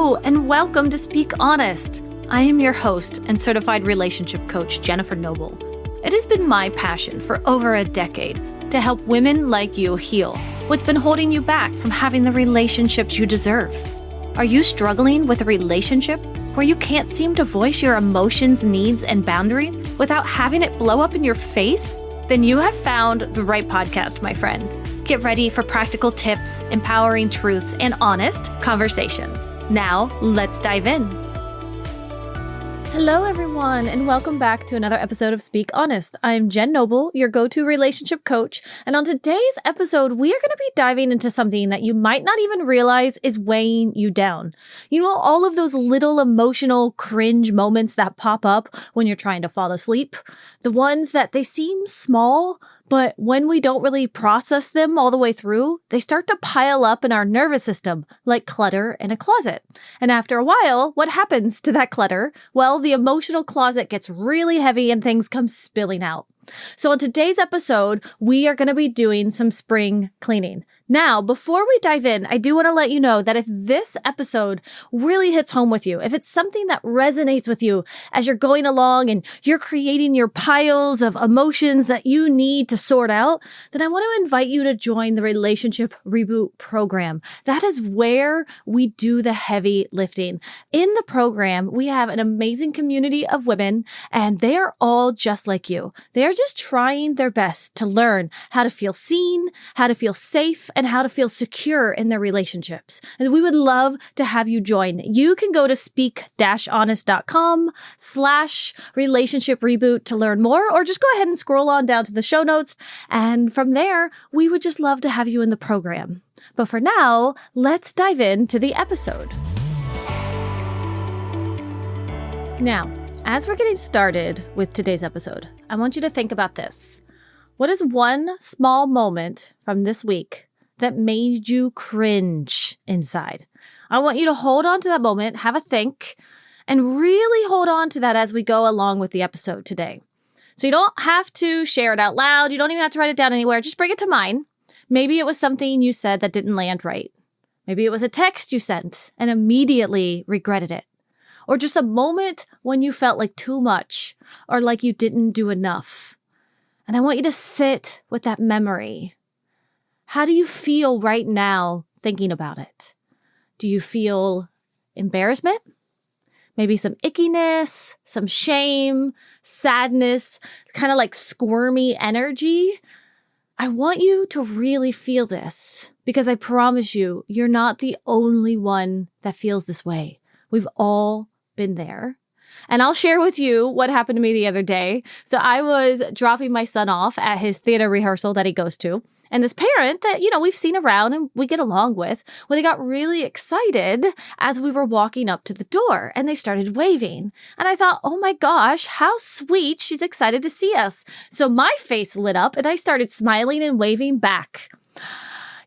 Hello, and welcome to Speak Honest. I am your host and certified relationship coach, Jennifer Noble. It has been my passion for over a decade to help women like you heal what's been holding you back from having the relationships you deserve. Are you struggling with a relationship where you can't seem to voice your emotions, needs, and boundaries without having it blow up in your face? Then you have found the right podcast, my friend. Get ready for practical tips, empowering truths, and honest conversations. Now, let's dive in. Hello, everyone, and welcome back to another episode of Speak Honest. I'm Jen Noble, your go-to relationship coach, and on today's episode, we are going to be diving into something that you might not even realize is weighing you down. You know, all of those little emotional cringe moments that pop up when you're trying to fall asleep, the ones that they seem small, but when we don't really process them all the way through, they start to pile up in our nervous system like clutter in a closet. And after a while, what happens to that clutter? Well, the emotional closet gets really heavy and things come spilling out. So on today's episode, we are going to be doing some spring cleaning. Now, before we dive in, I do want to let you know that if this episode really hits home with you, if it's something that resonates with you as you're going along and you're creating your piles of emotions that you need to sort out, then I want to invite you to join the Relationship Reboot program. That is where we do the heavy lifting. In the program, we have an amazing community of women, and they are all just like you. They are just trying their best to learn how to feel seen, how to feel safe, and how to feel secure in their relationships. And we would love to have you join. You can go to speak-honest.com/relationship reboot to learn more, or just go ahead and scroll on down to the show notes. And from there, we would just love to have you in the program. But for now, let's dive into the episode. Now, as we're getting started with today's episode, I want you to think about this. What is one small moment from this week that made you cringe inside? I want you to hold on to that moment, have a think, and really hold on to that as we go along with the episode today. So you don't have to share it out loud. You don't even have to write it down anywhere. Just bring it to mind. Maybe it was something you said that didn't land right. Maybe it was a text you sent and immediately regretted it. Or just a moment when you felt like too much or like you didn't do enough. And I want you to sit with that memory. How do you feel right now thinking about it? Do you feel embarrassment? Maybe some ickiness, some shame, sadness, kind of like squirmy energy? I want you to really feel this because I promise you, you're not the only one that feels this way. We've all been there. And I'll share with you what happened to me the other day. So I was dropping my son off at his theater rehearsal that he goes to. And this parent that, we've seen around and we get along with, well, they got really excited as we were walking up to the door and they started waving. And I thought, oh my gosh, how sweet. She's excited to see us. So my face lit up and I started smiling and waving back.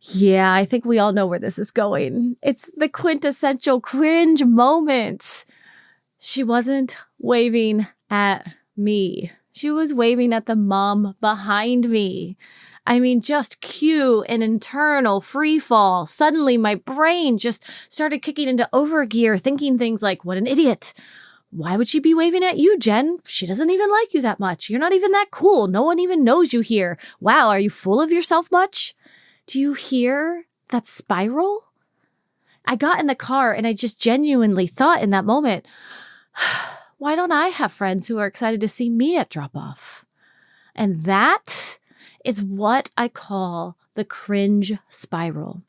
Yeah, I think we all know where this is going. It's the quintessential cringe moment. She wasn't waving at me. She was waving at the mom behind me. I mean, just cue an internal free fall. Suddenly, my brain just started kicking into overgear, thinking things like, what an idiot. Why would she be waving at you, Jen? She doesn't even like you that much. You're not even that cool. No one even knows you here. Wow, are you full of yourself much? Do you hear that spiral? I got in the car and I just genuinely thought in that moment, why don't I have friends who are excited to see me at drop-off? And that is what I call the cringe spiral.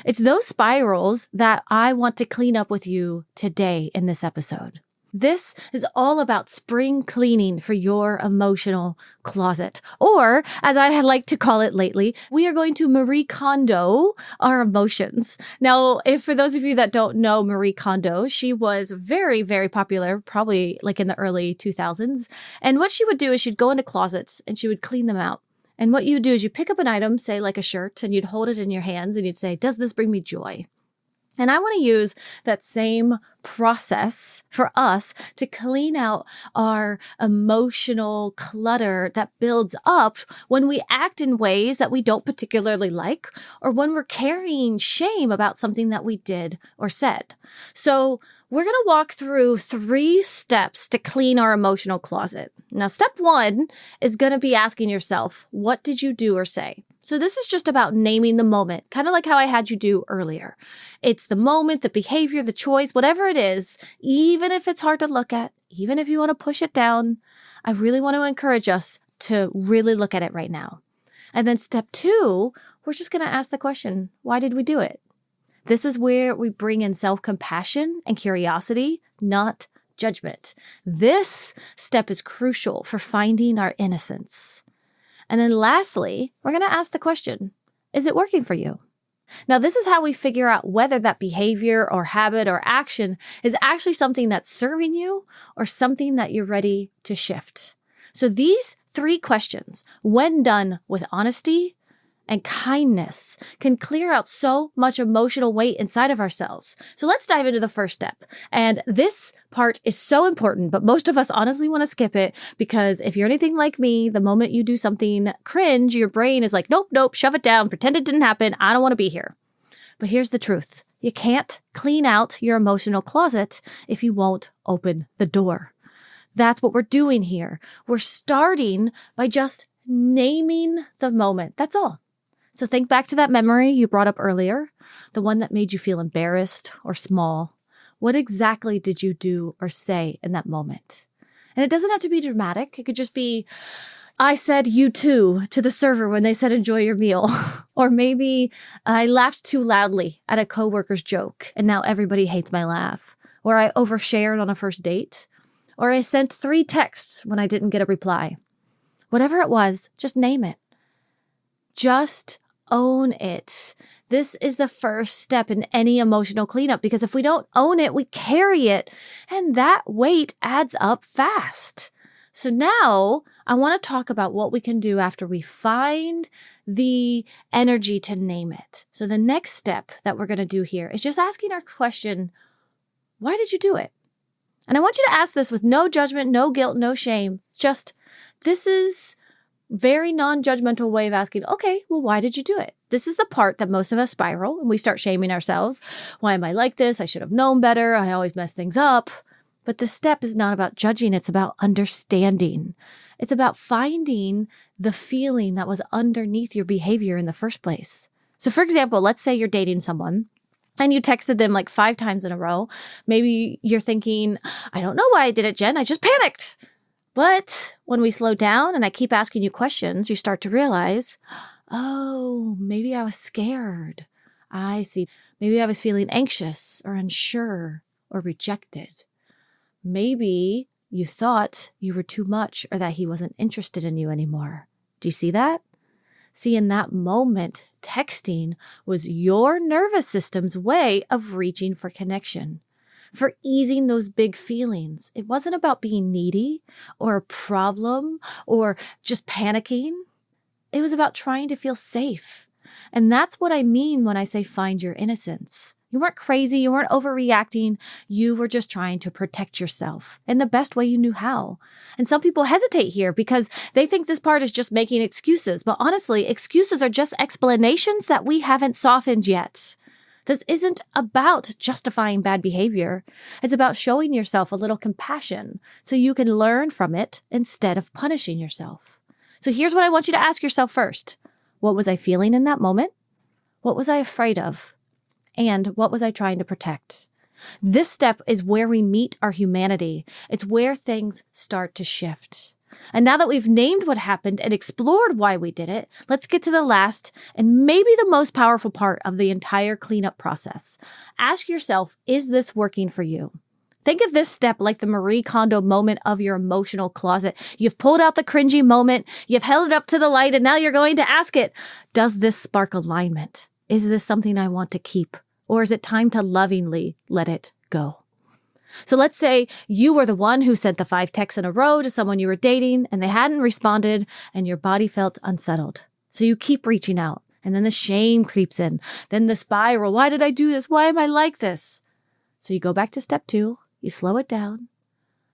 It's those spirals that I want to clean up with you today in this episode. This is all about spring cleaning for your emotional closet. Or, as I like to call it lately, we are going to Marie Kondo our emotions. Now, if for those of you that don't know Marie Kondo, she was very, very popular, probably like in the early 2000s. And what she would do is she'd go into closets and she would clean them out. And what you do is you pick up an item, say like a shirt, and you'd hold it in your hands and you'd say, does this bring me joy? And I want to use that same process for us to clean out our emotional clutter that builds up when we act in ways that we don't particularly like, or when we're carrying shame about something that we did or said. So we're going to walk through 3 steps to clean our emotional closet. Now, step 1 is going to be asking yourself, what did you do or say? So this is just about naming the moment, kind of like how I had you do earlier. It's the moment, the behavior, the choice, whatever it is, even if it's hard to look at, even if you want to push it down, I really want to encourage us to really look at it right now. And then step 2, we're just going to ask the question, why did we do it? This is where we bring in self-compassion and curiosity, not judgment. This step is crucial for finding our innocence. And then lastly, we're going to ask the question, is it working for you? Now, this is how we figure out whether that behavior or habit or action is actually something that's serving you or something that you're ready to shift. So these 3 questions, when done with honesty and kindness, can clear out so much emotional weight inside of ourselves. So let's dive into the first step. And this part is so important, but most of us honestly want to skip it because if you're anything like me, the moment you do something cringe, your brain is like, nope, shove it down, pretend it didn't happen. I don't want to be here. But here's the truth. You can't clean out your emotional closet if you won't open the door. That's what we're doing here. We're starting by just naming the moment. That's all. So think back to that memory you brought up earlier, the one that made you feel embarrassed or small. What exactly did you do or say in that moment? And it doesn't have to be dramatic. It could just be, I said you too to the server when they said enjoy your meal. Or maybe I laughed too loudly at a coworker's joke and now everybody hates my laugh. Or I overshared on a first date. Or I sent 3 texts when I didn't get a reply. Whatever it was, just name it. Just own it. This is the first step in any emotional cleanup because if we don't own it, we carry it and that weight adds up fast. So now I want to talk about what we can do after we find the energy to name it. So the next step that we're going to do here is just asking our question, why did you do it? And I want you to ask this with no judgment, no guilt, no shame. Just, this is very non-judgmental way of asking, okay, well, why did you do it? This is the part that most of us spiral and we start shaming ourselves. Why am I like this? I should have known better. I always mess things up. But the step is not about judging. It's about understanding. It's about finding the feeling that was underneath your behavior in the first place. So for example, let's say you're dating someone and you texted them like 5 times in a row. Maybe you're thinking, I don't know why I did it, Jen. I just panicked. But when we slow down and I keep asking you questions, you start to realize, oh, maybe I was scared. I see. Maybe I was feeling anxious or unsure or rejected. Maybe you thought you were too much or that he wasn't interested in you anymore. Do you see that? See, in that moment, texting was your nervous system's way of reaching for connection, for easing those big feelings. It wasn't about being needy or a problem or just panicking. It was about trying to feel safe. And that's what I mean when I say find your innocence. You weren't crazy. You weren't overreacting. You were just trying to protect yourself in the best way you knew how. And some people hesitate here because they think this part is just making excuses. But honestly, excuses are just explanations that we haven't softened yet. This isn't about justifying bad behavior. It's about showing yourself a little compassion so you can learn from it instead of punishing yourself. So here's what I want you to ask yourself first. What was I feeling in that moment? What was I afraid of? And what was I trying to protect? This step is where we meet our humanity. It's where things start to shift. And now that we've named what happened and explored why we did it, let's get to the last and maybe the most powerful part of the entire cleanup process. Ask yourself, is this working for you? Think of this step like the Marie Kondo moment of your emotional closet. You've pulled out the cringy moment, you've held it up to the light, and now you're going to ask it, does this spark alignment? Is this something I want to keep? Or is it time to lovingly let it go? So let's say you were the one who sent the 5 texts in a row to someone you were dating and they hadn't responded and your body felt unsettled. So you keep reaching out And then the shame creeps in. Then the spiral. Why did I do this? Why am I like this? So you go back to step 2. You slow it down.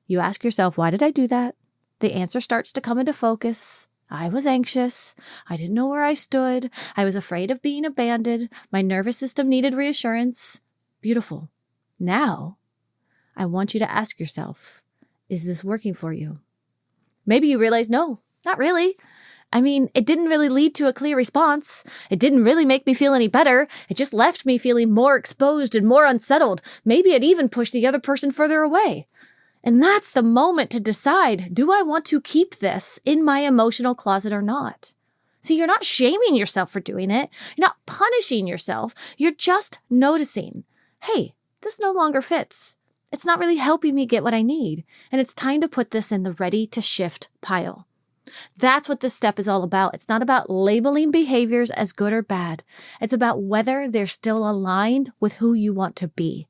You ask yourself, why did I do that? The answer starts to come into focus. I was anxious. I didn't know where I stood. I was afraid of being abandoned. My nervous system needed reassurance. Beautiful. Now, I want you to ask yourself, is this working for you? Maybe you realize, no, not really. I mean, it didn't really lead to a clear response. It didn't really make me feel any better. It just left me feeling more exposed and more unsettled. Maybe it even pushed the other person further away. And that's the moment to decide, do I want to keep this in my emotional closet or not? See, you're not shaming yourself for doing it. You're not punishing yourself. You're just noticing, hey, this no longer fits. It's not really helping me get what I need. And it's time to put this in the ready to shift pile. That's what this step is all about. It's not about labeling behaviors as good or bad. It's about whether they're still aligned with who you want to be.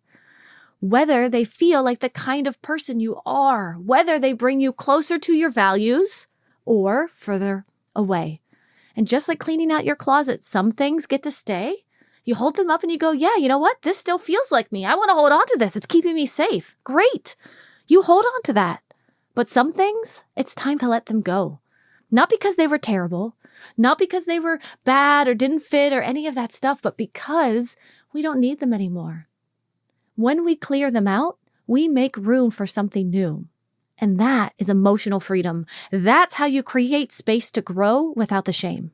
Whether they feel like the kind of person you are, whether they bring you closer to your values or further away. And just like cleaning out your closet, some things get to stay. You hold them up and you go, yeah, you know what? This still feels like me. I want to hold on to this. It's keeping me safe. Great. You hold on to that. But some things, it's time to let them go. Not because they were terrible, not because they were bad or didn't fit or any of that stuff, but because we don't need them anymore. When we clear them out, we make room for something new. And that is emotional freedom. That's how you create space to grow without the shame.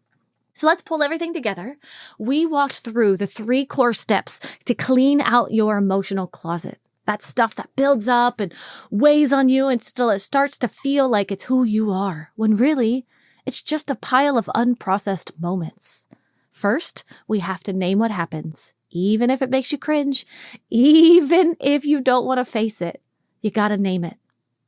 So let's pull everything together. We walked through the 3 core steps to clean out your emotional closet. That stuff that builds up and weighs on you until it starts to feel like it's who you are, when really, it's just a pile of unprocessed moments. First, we have to name what happens. Even if it makes you cringe, even if you don't want to face it, you got to name it.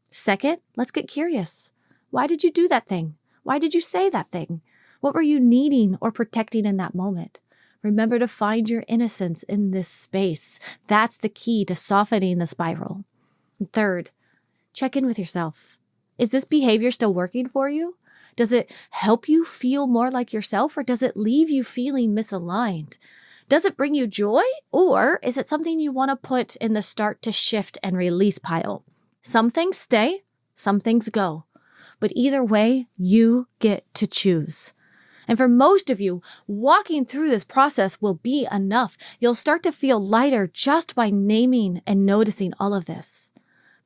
Second, let's get curious. Why did you do that thing? Why did you say that thing? What were you needing or protecting in that moment? Remember to find your innocence in this space. That's the key to softening the spiral. And third, check in with yourself. Is this behavior still working for you? Does it help you feel more like yourself, or does it leave you feeling misaligned? Does it bring you joy, or is it something you want to put in the start to shift and release pile? Some things stay, some things go. But either way, you get to choose. And for most of you, walking through this process will be enough. You'll start to feel lighter just by naming and noticing all of this.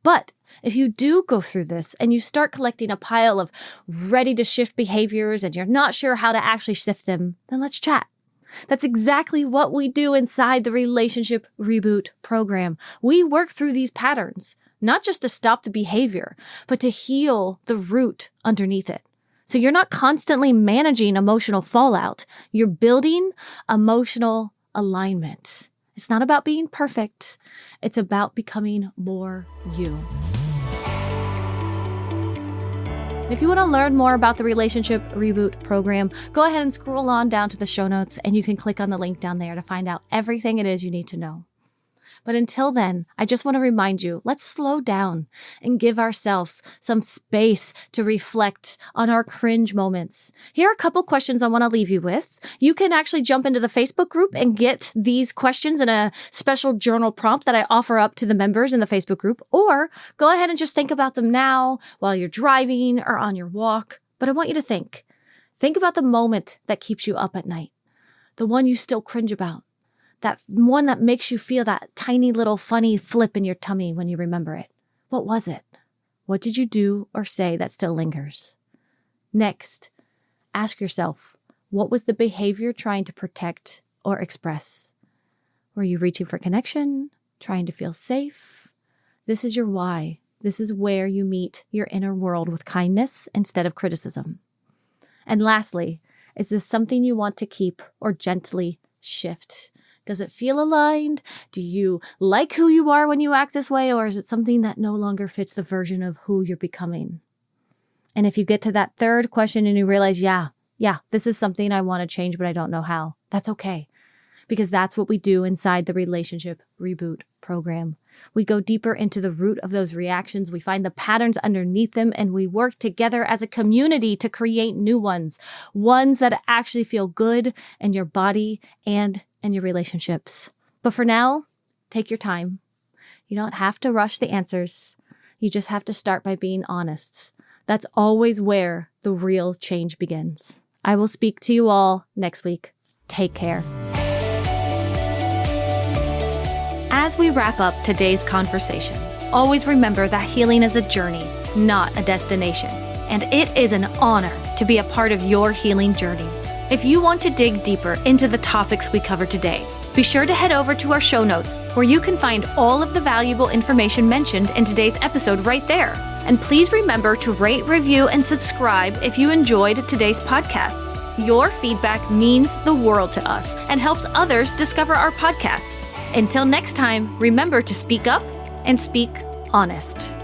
But if you do go through this and you start collecting a pile of ready to shift behaviors and you're not sure how to actually shift them, then let's chat. That's exactly what we do inside the Relationship Reboot program. We work through these patterns, not just to stop the behavior, but to heal the root underneath it. So you're not constantly managing emotional fallout. You're building emotional alignment. It's not about being perfect. It's about becoming more you. And if you want to learn more about the Relationship Reboot program, go ahead and scroll on down to the show notes and you can click on the link down there to find out everything it is you need to know. But until then, I just want to remind you, let's slow down and give ourselves some space to reflect on our cringe moments. Here are a couple questions I want to leave you with. You can actually jump into the Facebook group and get these questions in a special journal prompt that I offer up to the members in the Facebook group, or go ahead and just think about them now while you're driving or on your walk. But I want you to think. Think about the moment that keeps you up at night, the one you still cringe about. That one that makes you feel that tiny little funny flip in your tummy when you remember it. What was it? What did you do or say that still lingers? Next, ask yourself, what was the behavior trying to protect or express? Were you reaching for connection? Trying to feel safe? This is your why. This is where you meet your inner world with kindness instead of criticism. And lastly, is this something you want to keep or gently shift? Does it feel aligned? Do you like who you are when you act this way? Or is it something that no longer fits the version of who you're becoming? And if you get to that third question and you realize, yeah, this is something I want to change, but I don't know how, that's okay. because that's what we do inside the Relationship Reboot program. We go deeper into the root of those reactions. We find the patterns underneath them, and we work together as a community to create new ones that actually feel good in your body and in your relationships. But for now, take your time. You don't have to rush the answers. You just have to start by being honest. That's always where the real change begins. I will speak to you all next week. Take care. As we wrap up today's conversation, always remember that healing is a journey, not a destination. And it is an honor to be a part of your healing journey. If you want to dig deeper into the topics we covered today, be sure to head over to our show notes where you can find all of the valuable information mentioned in today's episode right there. And please remember to rate, review, and subscribe if you enjoyed today's podcast. Your feedback means the world to us and helps others discover our podcast. Until next time, remember to speak up and speak honest.